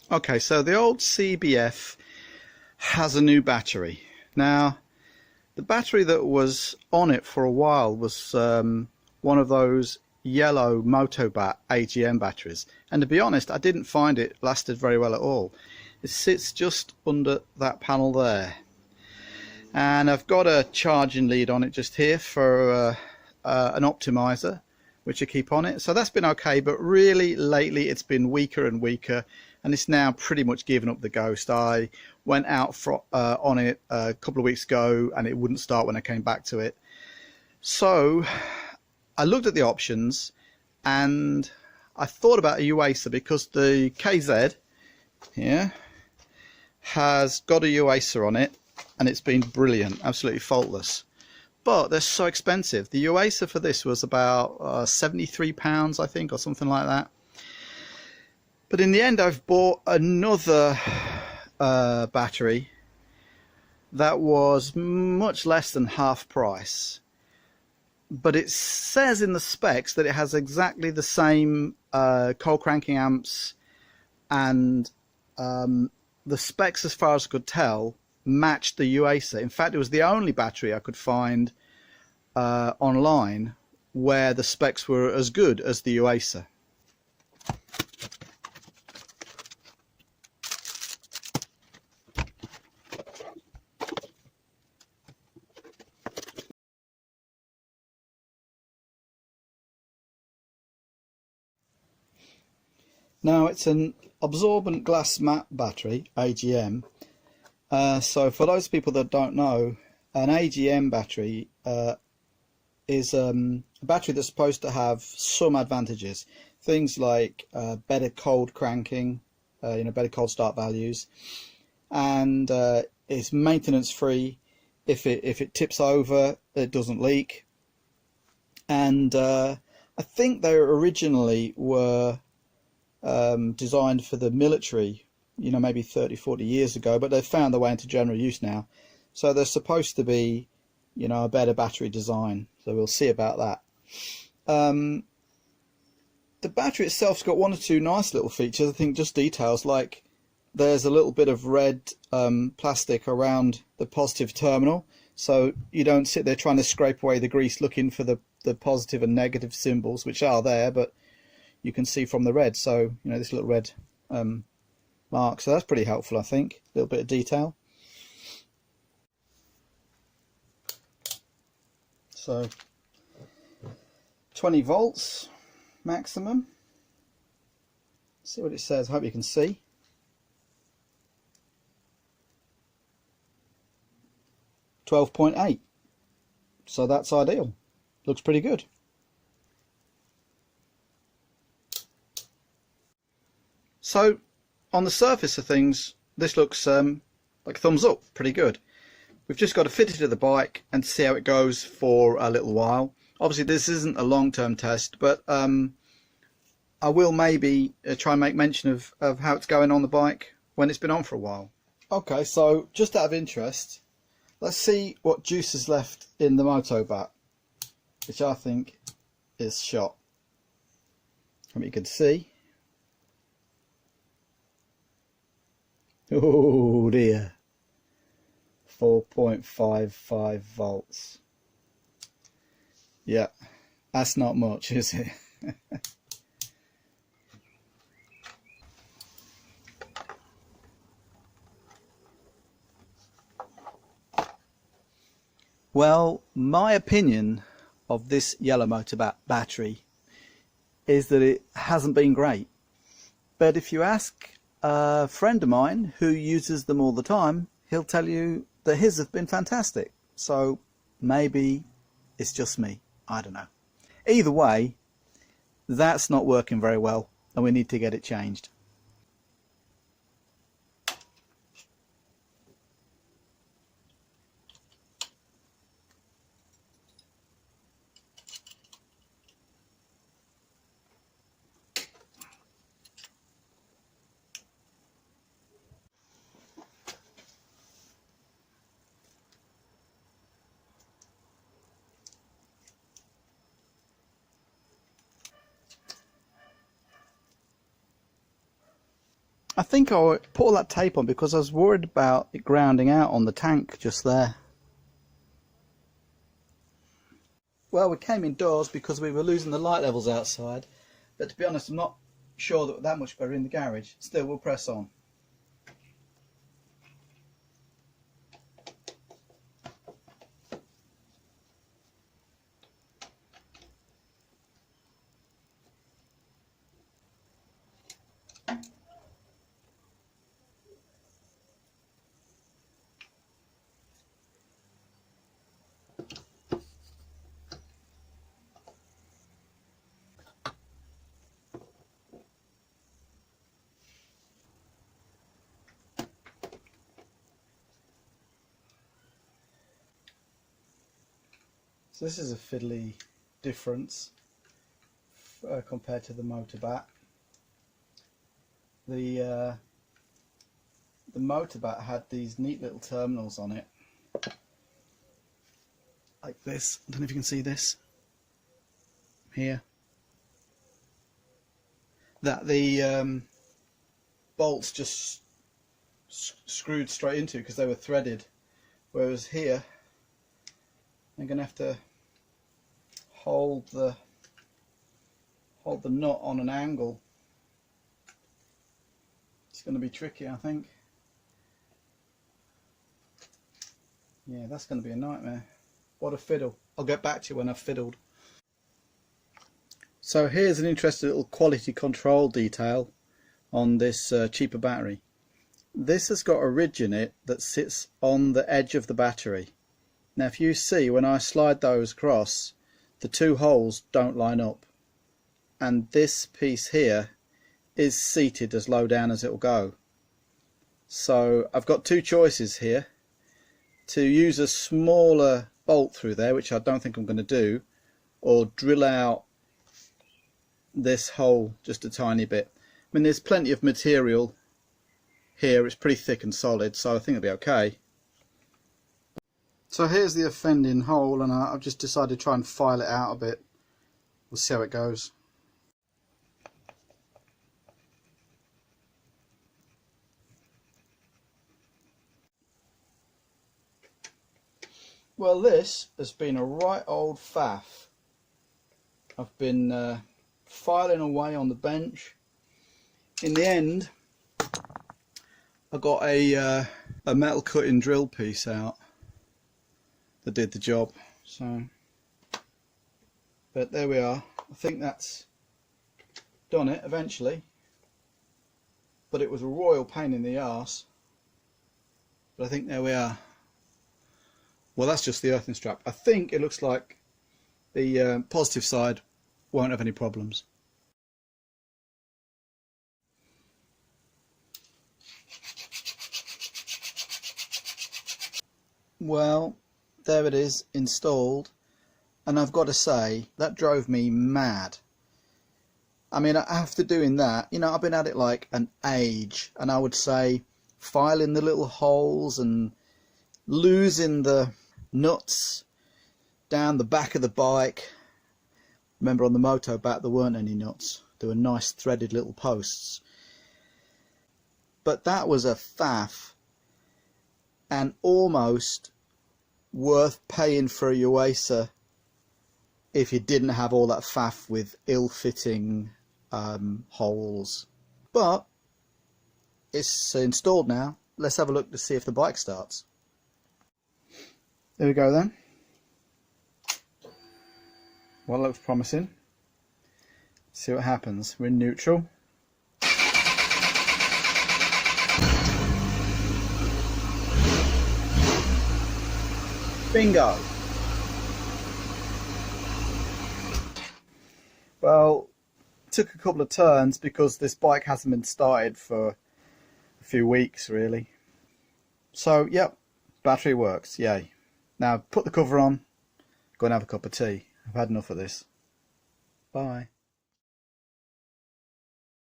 Okay, so the old CBF has a new battery. Now, the battery that was on it for a while was one of those yellow Motobatt AGM batteries. And to be honest, I didn't find it lasted very well at all. It sits just under that panel there. And I've got a charging lead on it just here for an Oximiser, which I keep on it. So that's been okay, but really lately it's been weaker and weaker, and it's now pretty much given up the ghost. I went out on it a couple of weeks ago and it wouldn't start when I came back to it. So I looked at the options and I thought about a UASer, because the KZ here has got a UASer on it and it's been brilliant, absolutely faultless. But they're so expensive. The UASer for this was about £73, I think, or something like that. But in the end, I've bought another battery that was much less than half price. But it says in the specs that it has exactly the same cold cranking amps, and the specs, as far as I could tell, matched the UASer. In fact, it was the only battery I could find online where the specs were as good as the UASer. Now, it's an absorbent glass mat battery, AGM. So for those people that don't know, an AGM battery is a battery that's supposed to have some advantages. Things like better cold cranking, better cold start values, and it's maintenance free. If it tips over, it doesn't leak. And I think they originally were designed for the military, maybe 30-40 years ago, but they've found their way into general use now. So they're supposed to be, a better battery design. So we'll see about that. The battery itself's got one or two nice little features, I think, just details, like there's a little bit of red plastic around the positive terminal, so you don't sit there trying to scrape away the grease looking for the positive and negative symbols, which are there, but you can see from the red. So this little red mark, so that's pretty helpful, I think. A little bit of detail. So 20 volts maximum. See what it says. I hope you can see. .8. So that's ideal. Looks pretty good. So on the surface of things, this looks like a thumbs up, pretty good. We've just got to fit it to the bike and see how it goes for a little while. Obviously this isn't a long-term test, but I will maybe try and make mention of how it's going on the bike when it's been on for a while. Okay, so just out of interest, let's see what juice is left in the Motobatt, which I think is shot. From what you can see. Oh dear. 4.55 volts. Yeah, that's not much, is it? Well, my opinion of this yellow Motobatt battery is that it hasn't been great. But if you ask a friend of mine who uses them all the time, he'll tell you that his have been fantastic. So maybe it's just me. I don't know. Either way, that's not working very well and we need to get it changed. I think I put all that tape on because I was worried about it grounding out on the tank just there. Well, we came indoors because we were losing the light levels outside, but to be honest, I'm not sure that we're that much better in the garage. Still, we'll press on. So this is a fiddly difference compared to the Motobatt. The Motobatt had these neat little terminals on it, like this. I don't know if you can see this here. That the bolts just screwed straight into because they were threaded, whereas here I'm going to have to hold the nut on an angle. It's going to be tricky, I think. Yeah, that's going to be a nightmare. What a fiddle. I'll get back to you when I've fiddled. So here's an interesting little quality control detail on this cheaper battery. This has got a ridge in it that sits on the edge of the battery. Now if you see, when I slide those across, the two holes don't line up, and this piece here is seated as low down as it will go. So I've got two choices here: to use a smaller bolt through there, which I don't think I'm going to do, or drill out this hole just a tiny bit. I mean, there's plenty of material here, it's pretty thick and solid, so I think it'll be okay. So here's the offending hole, and I've just decided to try and file it out a bit. We'll see how it goes. Well, this has been a right old faff. I've been filing away on the bench. In the end, I got a metal cutting drill piece out that did the job. So, but there we are. I think that's done it eventually. But it was a royal pain in the arse. But I think there we are. Well, that's just the earthing strap. I think it looks like the positive side won't have any problems. Well, there it is, installed, and I've got to say that drove me mad. I mean, after doing that, you know, I've been at it like an age, and I would say filing the little holes and losing the nuts down the back of the bike. Remember, on the Motobatt there weren't any nuts, there were nice threaded little posts. But that was a faff, and almost worth paying for a Uacer if you didn't have all that faff with ill-fitting holes. But it's installed now. Let's have a look to see if the bike starts. There we go then. Well, that looks promising. See what happens. We're in neutral. Bingo! Well, it took a couple of turns because this bike hasn't been started for a few weeks really. So, yep, battery works, yay. Now put the cover on, go and have a cup of tea. I've had enough of this. Bye.